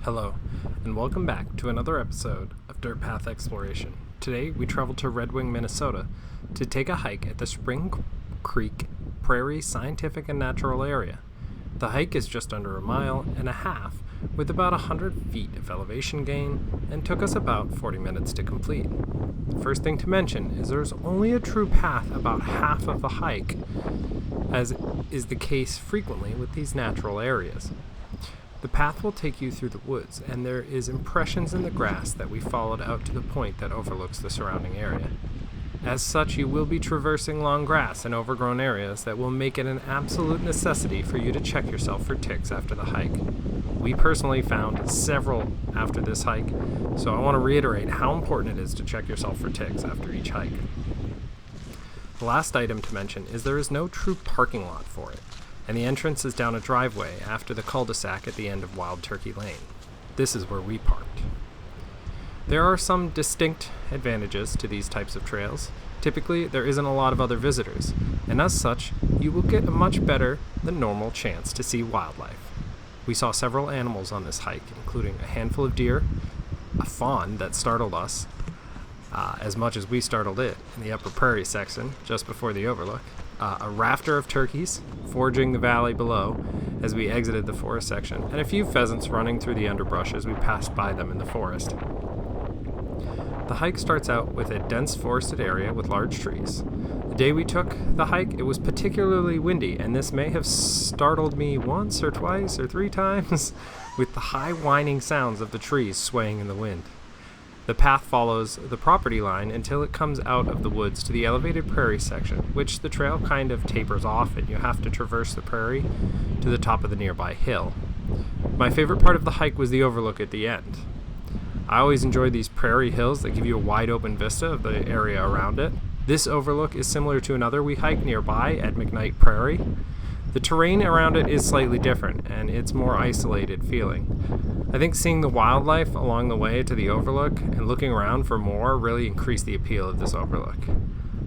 Hello, and welcome back to another episode of Dirt Path Exploration. Today, we travel to Red Wing, Minnesota to take a hike at the Spring Creek Prairie Scientific and Natural Area. The hike is just under 1.5 miles, with about 100 feet of elevation gain, and took us about 40 minutes to complete. The first thing to mention is there's only a true path about half of the hike, as is the case frequently with these natural areas. The path will take you through the woods, and there is impressions in the grass that we followed out to the point that overlooks the surrounding area. As such, you will be traversing long grass and overgrown areas that will make it an absolute necessity for you to check yourself for ticks after the hike. We personally found several after this hike, so I want to reiterate how important it is to check yourself for ticks after each hike. The last item to mention is there is no true parking lot for it, and the entrance is down a driveway after the cul-de-sac at the end of Wild Turkey Lane. This is where we parked. There are some distinct advantages to these types of trails. Typically, there isn't a lot of other visitors, and as such, you will get a much better than normal chance to see wildlife. We saw several animals on this hike, including a handful of deer, a fawn that startled us, as much as we startled it in the upper prairie section just before the overlook, a rafter of turkeys foraging the valley below as we exited the forest section, and a few pheasants running through the underbrush as we passed by them in the forest. The hike starts out with a dense forested area with large trees. The day we took the hike, it was particularly windy, and this may have startled me once or twice or 3 times with the high whining sounds of the trees swaying in the wind. The path follows the property line until it comes out of the woods to the elevated prairie section, which the trail kind of tapers off, and you have to traverse the prairie to the top of the nearby hill. My favorite part of the hike was the overlook at the end. I always enjoy these prairie hills that give you a wide open vista of the area around it. This overlook is similar to another we hiked nearby at McKnight Prairie. The terrain around it is slightly different, and it's more isolated feeling. I think seeing the wildlife along the way to the overlook and looking around for more really increased the appeal of this overlook.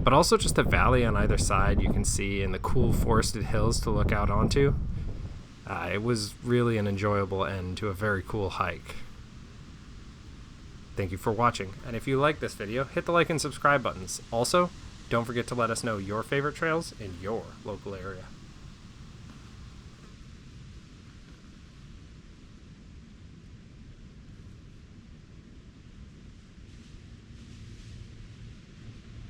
But also just the valley on either side you can see and the cool forested hills to look out onto. It was really an enjoyable end to a very cool hike. Thank you for watching, and if you like this video, hit the like and subscribe buttons. Also, don't forget to let us know your favorite trails in your local area.